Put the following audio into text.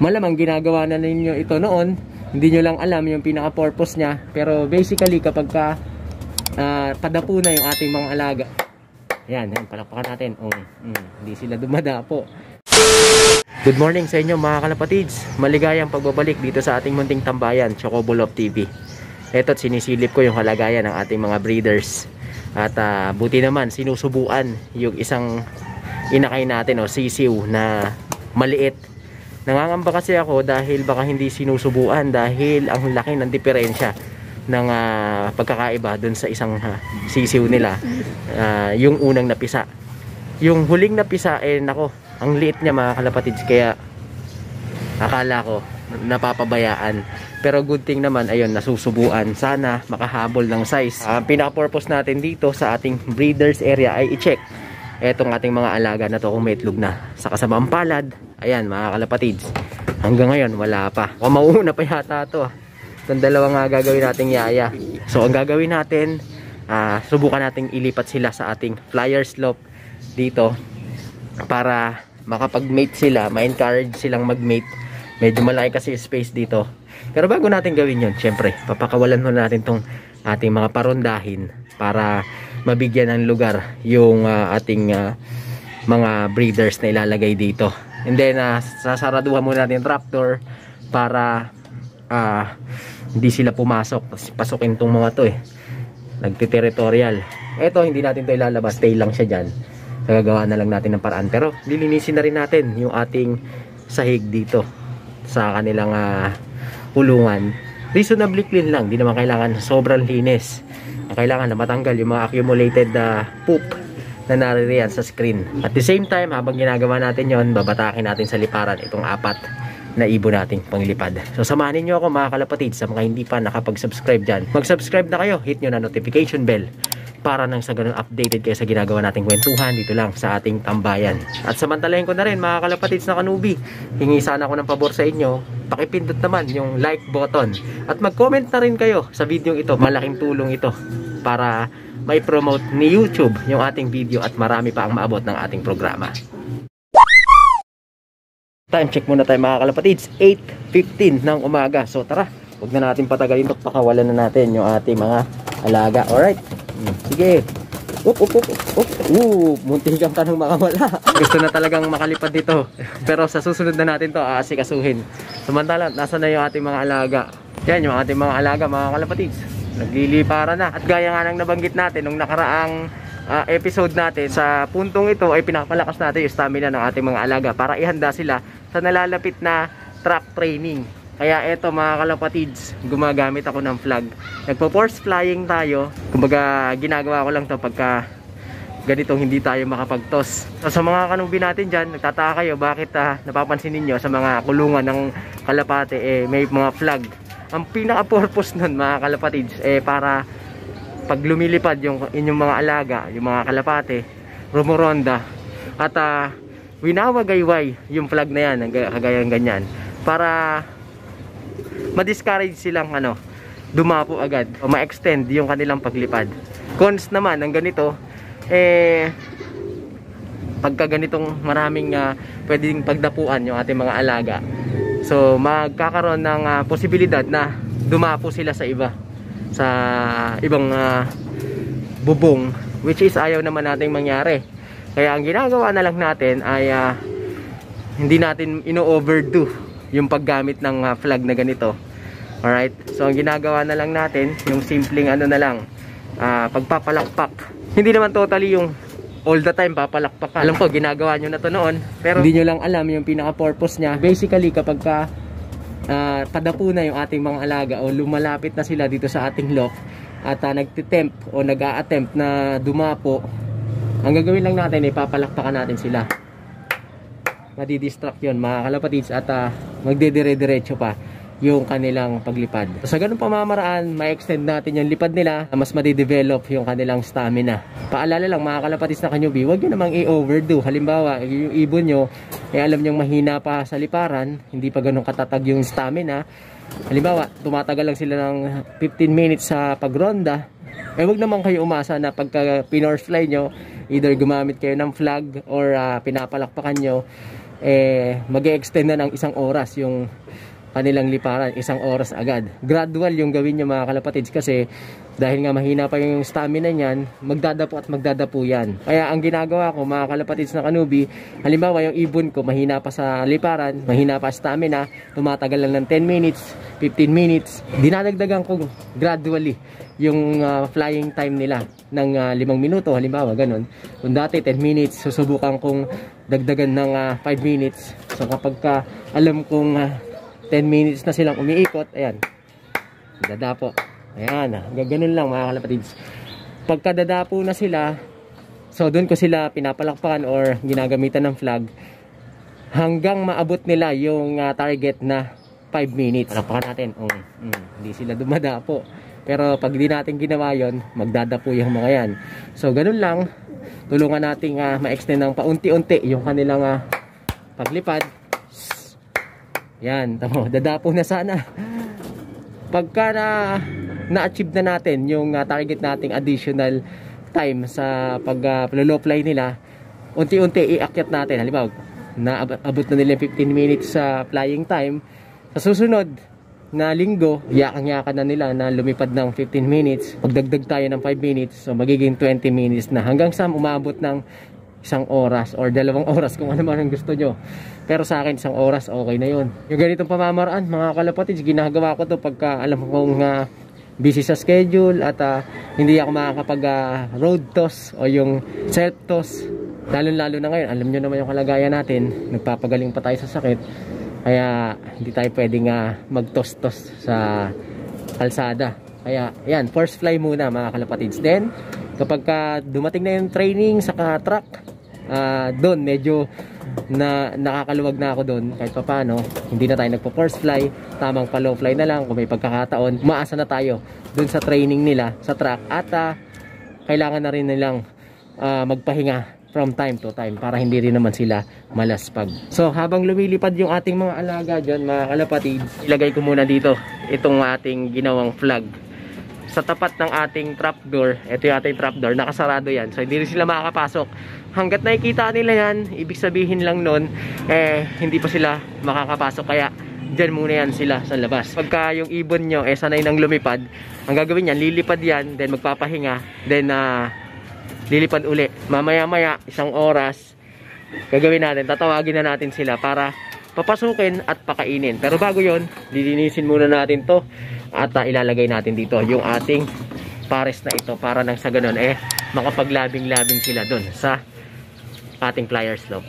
Malamang ginagawa na ninyo ito noon, hindi nyo lang alam yung pinaka-purpose niya. Pero basically kapag ka padapo na yung ating mga alaga, yan, palakpakan natin. Hindi sila dumadapo. Good morning sa inyo mga kalapatids. Maligayang pagbabalik dito sa ating munting tambayan, Chocobo Love TV. Eto't sinisilip ko yung kalagayan ng ating mga breeders. At buti naman sinusubuan yung isang inakay natin o sisiw na maliit. Nangangamba kasi ako dahil baka hindi sinusubuan dahil ang laki ng diferensya ng pagkakaiba dun sa isang sisiw nila. Yung unang napisa, yung huling napisa, nako, ang liit niya mga kalapatids, kaya akala ko napapabayaan. Pero good thing naman, ayun, nasusubuan. Sana makahabol ng size. Ang pinaka-purpose natin dito sa ating breeders area ay i-check etong ating mga alaga na to kung may itlog na. Sa kasamaang palad, ayan mga kalapatids, hanggang ngayon wala pa. O mauuna pa yata to. Itong dalawang gagawin nating yaya. So ang gagawin natin, subukan nating ilipat sila sa ating flyer slope dito para makapag-mate sila, ma-encourage silang mag-mate. Medyo malaki kasi space dito. Pero bago natin gawin yun, syempre, papakawalan muna natin tong ating mga parondahin para mabigyan ng lugar yung ating mga breeders na ilalagay dito. And then, sasaraduhan muna natin yung trapdoor para hindi sila pumasok. Pasukin tong mga to nagtiterritorial. Eto, hindi natin to ilalabas. Stay lang siya dyan. Gagawa na lang natin ng paraan. Pero, lilinisin na rin natin yung ating sahig dito sa kanilang kulungan. Reasonably clean lang. Di naman kailangan sobrang linis. Kailangan na matanggal yung mga accumulated poop na naririyan sa screen. At the same time, habang ginagawa natin yon, babatakin natin sa liparan itong 4 na ibon nating panglipad. So samahan niyo ako mga kalapatid, sa mga hindi pa nakapag-subscribe dyan. Mag-subscribe na kayo, hit nyo na notification bell para nang sa ganun updated kayo sa ginagawa nating kwentuhan dito lang sa ating tambayan. At samantalahin ko na rin mga kalapatids na kanubi, hingi sana ako ng pabor sa inyo, pakipindot naman yung like button at mag-comment na rin kayo sa video ito. Malaking tulong ito para may promote ni YouTube yung ating video at marami pa ang maabot ng ating programa. Time check muna tayo mga kalapatids, 8:15 ng umaga. So tara, huwag na natin patagalin ito, pakawalan na natin yung ating mga alaga. Alright, sige. Muntikan ka nang makawala. Gusto na talagang makalipad dito. Pero sa susunod na natin to aasikasuhin. Samantala, nasa na yung ating mga alaga. Yan yung ating mga alaga mga kalapatids, naglilipara na. At gaya nga nang nabanggit natin nung nakaraang episode natin, sa puntong ito ay pinapalakas natin yung stamina ng ating mga alaga para ihanda sila sa nalalapit na trap training. Kaya eto mga kalapatids, gumagamit ako ng flag. Nagpo-force flying tayo. Kumbaga ginagawa ko lang to pagka ganitong hindi tayo makapagtos. So, sa mga kanubi natin dyan, nagtataka kayo bakit napapansin ninyo sa mga kulungan ng kalapate may mga flag. Ang pinaka-purpose nun mga kalapatids para pag lumilipad yung inyong mga alaga, yung mga kalapate, rumoronda at winawagayway yung flag na yan, kagayang ganyan, para ma-discourage silang dumapo agad o ma-extend yung kanilang paglipad. Cons naman ng ganito, pagka ganitong maraming pwedeng pagdapuan yung ating mga alaga, so magkakaroon ng posibilidad na dumapo sila sa iba, sa ibang bubong, which is ayaw naman nating mangyari. Kaya ang ginagawa na lang natin ay hindi natin ino-overdo yung paggamit ng flag na ganito. Alright, so ang ginagawa na lang natin yung simpleng na lang, pagpapalakpak. Hindi naman totally yung all the time papalakpak. Alam ko ginagawa nyo na to noon, pero hindi nyo lang alam yung pinaka-purpose nya. Basically kapag padapo na yung ating mga alaga o lumalapit na sila dito sa ating loft at nagtitempt o nag-a-attempt na dumapo, ang gagawin lang natin ay papalakpakan natin sila. Madidistract yun mga kalapatids at magdedire-diretso pa yung kanilang paglipad. So, sa ganung pamamaraan, ma-extend natin yung lipad nila, mas madidevelop yung kanilang stamina. Paalala lang mga kalapatids na kanyubi, huwag nyo namang i-overdo. Halimbawa, yung ibon nyo, alam nyong mahina pa sa liparan, hindi pa ganun katatag yung stamina. Halimbawa, tumatagal lang sila ng 15 minutes sa pagronda, huwag naman kayo umasa na pagka pinorse fly nyo, either gumamit kayo ng flag or pinapalakpakan nyo, mag-e-extend na ng 1 oras yung kanilang liparan, 1 oras agad. Gradual yung gawin nyo mga kalapatids, kasi dahil nga mahina pa yung stamina niyan, magdadapo at magdadapo yan. Kaya ang ginagawa ko mga kalapatids na kanubi, halimbawa yung ibon ko mahina pa sa liparan, mahina pa stamina, tumatagal lang ng 10 minutes, 15 minutes, dinadagdagan ko gradually yung flying time nila ng 5 minuto, halimbawa ganun. Kung dati 10 minutes, susubukan kong dagdagan ng 5 minutes. So kapag alam kong 10 minutes na silang umiikot, ayan, dadapo. Ayan, ganun lang mga kalapatids. Pagka dadapo na sila, so doon ko sila pinapalakpakan or ginagamitan ng flag hanggang maabot nila yung target na 5 minutes. Palakpakan natin. Hindi sila dumadapo. Pero pag di natin ginawa yon, magdadapo yung mga yan. So ganun lang, tulungan natin ma-extend ng paunti-unti yung kanilang paglipad. Yan, tamo, dadapo na sana. Pagka na-achieve na natin yung target nating additional time sa pag-low fly nila, unti-unti iakyat natin. Halimbawa, naabot na nila 15 minutes sa flying time. Sa susunod na linggo, yakang-yakan na nila na lumipad ng 15 minutes. Pagdagdag tayo ng 5 minutes, so magiging 20 minutes na. Hanggang sa umabot ng 1 oras or 2 oras kung ano man ang gusto nyo. Pero sa akin 1 oras okay na yun. Yung ganitong pamamaraan mga kalapatids, ginagawa ko to pagka alam kong busy sa schedule at hindi ako makakapag road toss o yung self toss. Lalo na ngayon, alam nyo naman yung kalagayan natin, nagpapagaling pa tayo sa sakit, kaya hindi tayo pwedeng mag-toss-toss sa kalsada. Kaya yan, first fly muna mga kalapatids. Then kapag dumating na yung training sa track, doon medyo nakakaluwag na ako doon kahit pa paano. Hindi na tayo nagpo-first fly, tamang pa-low fly na lang. Kung may pagkakataon, umaasa na tayo doon sa training nila sa track. At kailangan na rin nilang magpahinga from time to time para hindi rin naman sila malaspag. So habang lumilipad yung ating mga alaga dyan mga kalapatids, ilagay ko muna dito itong ating ginawang flag sa tapat ng ating trapdoor. Ito yung ating trapdoor, nakasarado yan, so hindi rin sila makakapasok. Hanggat nakikita nila yan, ibig sabihin lang nun hindi pa sila makakapasok, kaya dyan muna yan sila sa labas. Pagka yung ibon nyo sanay nang lumipad, ang gagawin yan, lilipad yan, then magpapahinga, then lilipad uli. Mamaya-maya 1 oras gagawin natin, tatawagin na natin sila para papasukin at pakainin. Pero bago yon, lilinisin muna natin to at ilalagay natin dito yung ating pares na ito para nang sa ganun makapaglabing-labing sila dun sa ating flyer slope.